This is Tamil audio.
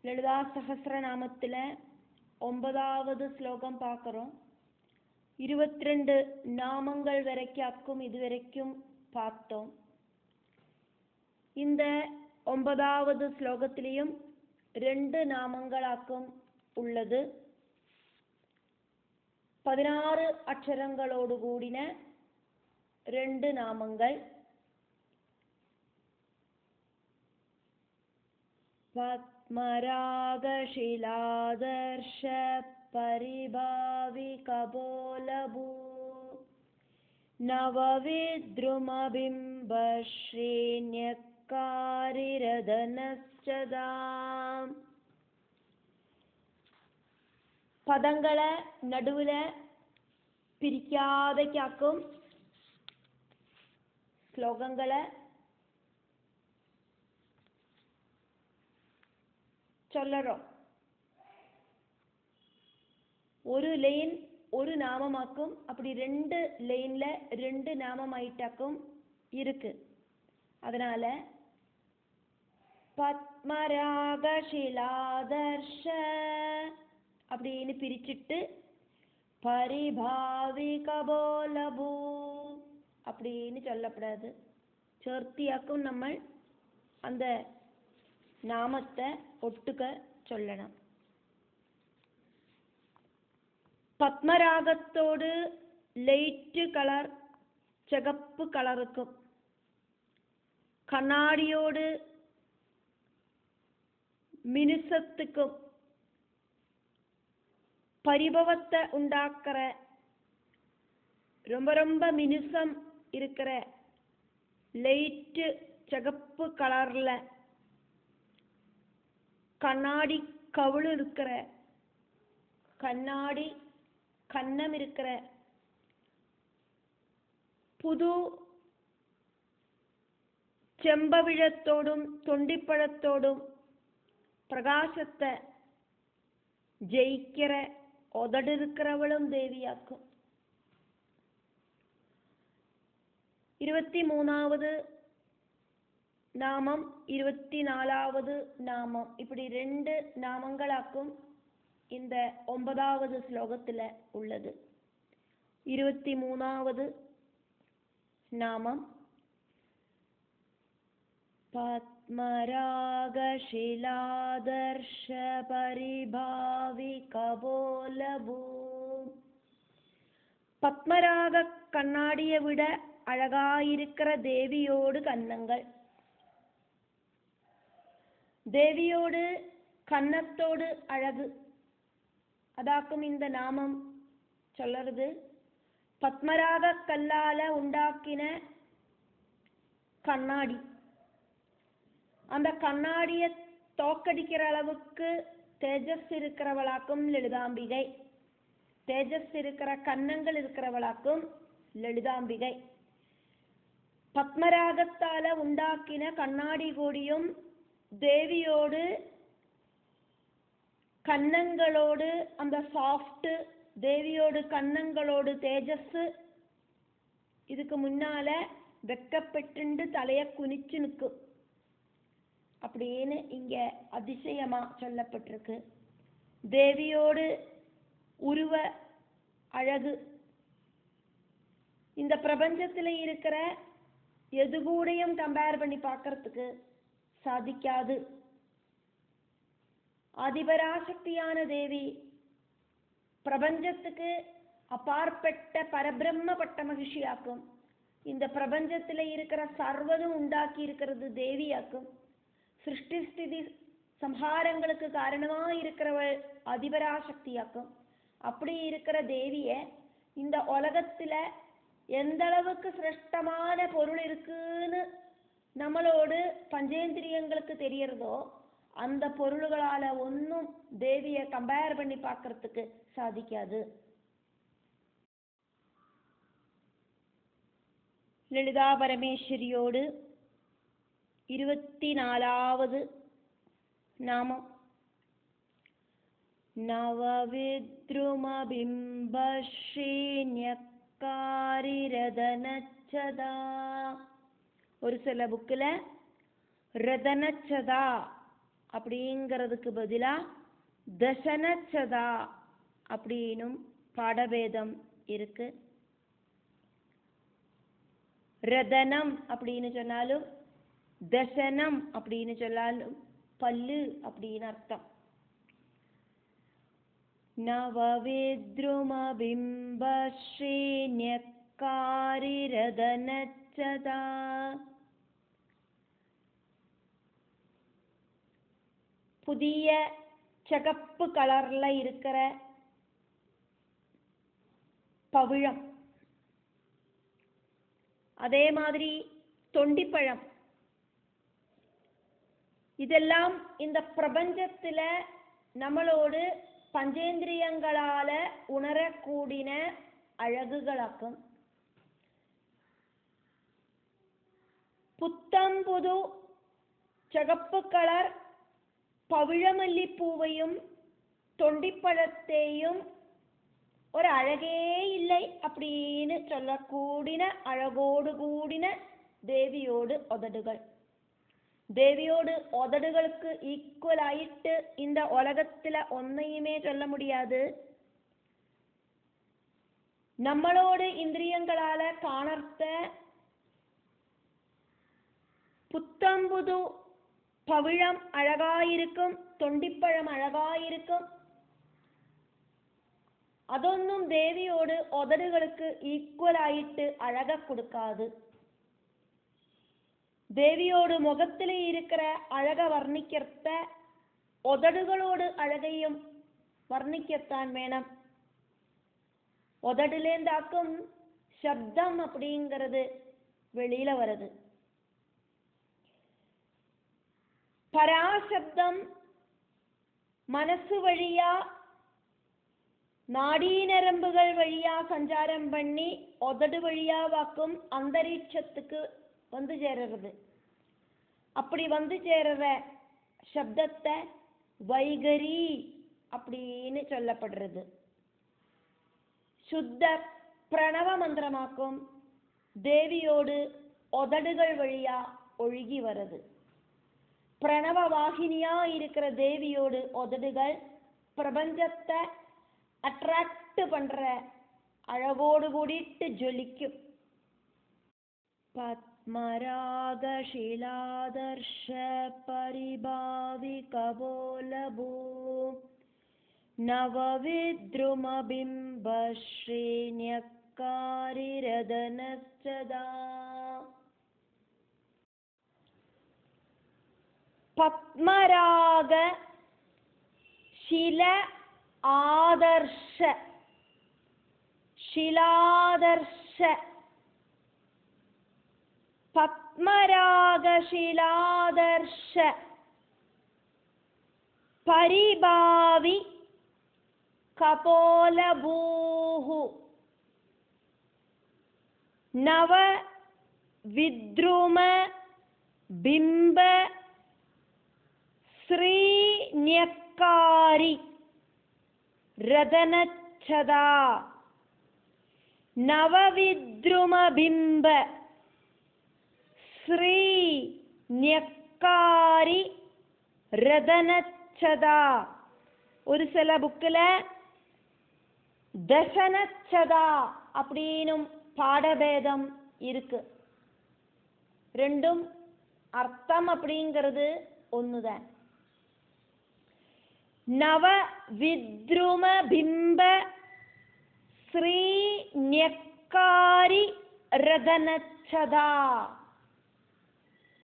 லலிதா சஹஸ்ரநாமத்தில் 9வது ஸ்லோகம் பார்க்குறோம். 22 நாமங்கள் வரைக்கும் இதுவரைக்கும் பார்த்தோம். இந்த 9வது ஸ்லோகத்திலையும் 2 நாமங்களாக்கும் உள்ளது. 16 அக்ஷரங்களோடு கூடின 2 நாமங்கள். பத்மராகஷிலாதர்ஷ பரிபாவி கபோலபூ நவவித்ருமபிம்ப ஸ்ரீன்யக்காரிரதனச்சதாம். பதங்களை நடுவில் பிரிக்காதைக்காக்கும் ஸ்லோகங்களை சொல்லறோம். ஒரு லைன் ஒரு நாமமாக்கும், அப்படி 2 லைன்ல 2 நாமமாயிட்டாக்கும் இருக்கு. அதனால பத்மராகஷிலாதர்ஷ அப்படின்னு பிரிச்சுட்டு பரிபாவி கபோலபூ அப்படின்னு சொல்லப்படாது. சேர்த்தியாக்கும் நம்ம அந்த நாமத்தை ஒட்டுக்க சொல்லணும். பத்மராகத்தோடு லைட்டு கலர் சிகப்பு கலருக்கும், கண்ணாடியோடு மினுசத்துக்கும், பரிபவத்தை உண்டாக்குற ரொம்ப ரொம்ப மினுசம் இருக்கிற லைட்டு சிகப்பு கலர்ல கண்ணாடி கவுளு இருக்கிற, கண்ணாடி கன்னம் இருக்கிற புது செம்பவிழத்தோடும் தொண்டிப்பழத்தோடும் பிரகாசத்தை ஜெயிக்கிற உதடு இருக்கிறவளும் தேவியாக்கும். 23வது நாமம் 24வது நாமம், இப்படி 2 நாமங்களாக்கும் இந்த 9வது ஸ்லோகத்தில் உள்ளது. 23வது நாமம் பத்மராகஷிலாதர்ஷ பரிபாவி கபோலபூ. பத்மராக கண்ணாடியை விட அழகாயிருக்கிற தேவியோடு கன்னங்கள், தேவியோடு கன்னத்தோடு அழகு, அதாக்கும் இந்த நாமம் சொல்றது. பத்மராக கல்லால உண்டாக்கின கண்ணாடி, அந்த கண்ணாடியை தோக்கடிக்கிற அளவுக்கு தேஜஸ் இருக்கிறவளாக்கும் லலிதாம்பிகை, தேஜஸ் இருக்கிற கன்னங்கள் இருக்கிறவளாக்கும் லலிதாம்பிகை. பத்மராகத்தால உண்டாக்கின கண்ணாடி கோடியும் தேவியோடு கன்னங்களோடு அந்த சாஃப்ட், தேவியோடு கன்னங்களோடு தேஜஸ், இதுக்கு முன்னால வெக்கப்பெட்டு தலைய குனிச்சு நிற்கும் அப்படின்னு இங்க அதிசயமா சொல்லப்பட்டிருக்கு. தேவியோடு உருவ அழகு இந்த பிரபஞ்சத்தில் இருக்கிற எது கூடயும் கம்பேர் பண்ணி பார்க்கறதுக்கு சாதிக்காது. ஆதிபராசக்தியான தேவி பிரபஞ்சத்துக்கு அப்பாற்பட்ட பரபிரம்ம பட்ட மகிழ்ச்சியாக்கும். இந்த பிரபஞ்சத்தில் இருக்கிற சர்வதும் உண்டாக்கி இருக்கிறது தேவியாக்கும். சிருஷ்டி ஸ்திதி சம்ஹாரங்களுக்கு காரணமாக இருக்கிறவள் ஆதிபராசக்தியாக்கும். அப்படி இருக்கிற தேவிய இந்த உலகத்துல எந்த அளவுக்கு சிரேஷ்டமான பொருள் இருக்குன்னு நம்மளோடு பஞ்சேந்திரியங்களுக்கு தெரியறதோ அந்த பொருள்களால ஒன்றும் தேவியை கம்பேர் பண்ணி பார்க்கறதுக்கு சாதிக்காது. லலிதா பரமேஸ்வரியோடு 24வது நாமம் நவவித்ருமபிம்ப ஸ்ரீன்யக்காரிரதனச்சதா. ஒரு சில புக்கில் ரதனச்சதா அப்படிங்கிறதுக்கு பதிலா தசனச்சதா அப்படின்னும் பாடபேதம் இருக்கு. ரதனம் அப்படின்னு சொன்னாலும் தசனம் அப்படின்னு சொன்னாலும் பல்லு அப்படின்னு அர்த்தம். நவவித்ருமபிம்பஸ்ரீன்யக்காரிரதனச்சதா புதிய சிகப்பு கலர்ல இருக்கிற பவிழம், அதே மாதிரி தொண்டிப்பழம், இதெல்லாம் இந்த பிரபஞ்சத்துல நம்மளோடு பஞ்சேந்திரியங்களால உணரக்கூடிய அழகுகளாக்கும். புத்தம்புது சிகப்பு கலர் பவிழமல்லிப்பூவையும் தொண்டிப்பழத்தையும் ஒரு அழகே இல்லை அப்படின்னு சொல்லக்கூடிய அழகோடு கூடின தேவியோடு உதடுகள். தேவியோடு உதடுகளுக்கு ஈக்குவல் ஆயிட்டு இந்த உலகத்துல ஒன்னையுமே சொல்ல முடியாது. நம்மளோடு இந்திரியங்களால காணர்த்த புத்தம்புது பவிழம் அழகாயிருக்கும், தொண்டிப்பழம் அழகாயிருக்கும். അതൊന്നും ദേവിയോട് ഉദടുകൾക്ക് ഈക്വൽ ആയിട്ട് അഴക കൊടുക്കാതെ ദേവിയോട് മുഖത്തിൽ ഇരിക്കുന്ന അഴക വർണ്ണിക്കത്ത ഉദടുകളോട് അഴകയും വർണ്ണിക്കത്താൻ വേണം. ഉദടിലേന്താക്കും ശബ്ദം அப்படிங்கிறது வெளியில வருது. പരാശബ്ദം മനസ്സ് വഴിയാ നാഡീനരമ്പുകൾ വഴിയാ സഞ്ചാരം பண்ணி ഉദട് വഴിയാവാക്കും അന്തരീക്ഷத்துக்கு வந்து ചേരുന്നത്. அப்படி வந்து ചേരുற ശബ്ദത്തെ வைகரி அப்படின்னு சொல்லப்படுறது. ശുദ്ധ പ്രണവ മന്ത്രമാക്കും ദേവിയോട് ഉദടുകൾ വഴിയാ ഒഴുകി വരുന്നത്. പ്രണവവാഹിനിയാ இருக்கிற தேவியோடு உதடுகள் பிரபஞ்சத்தை அட்ராக்ட் பண்ற அழகோடு கூடிட்டு ஜொலிக்கும். பத்மராகஷிலாதர்ஷ பரிபாவி கபோலபூ நவவித்ருமபிம்ப ஸ்ரீன்யக்காரிரதனச்சதா. பத்மராக ശില ആദർശ ശിലാദർശ പത്മരാഗ ശിലാദർശ പരിഭാവി കപോലഭൂഹു നവ വിദ്രുമ ബിംബ ശ്രീന്യക്കാരി രതനച്ഛദാ. നവവിദ്രുമബിംബ ശ്രീന്യക്കാരി രതനച്ഛദാ. ஒரு சில புக்கில் தசனச்சதா அப்படின்னும் பாடபேதம் இருக்கு. ரெண்டும் அர்த்தம் அப்படிங்கிறது ஒண்ணுதான். நவ வித்ரும பிம்ப ஸ்ரீ ஞக்காரி ரதனச்சதா.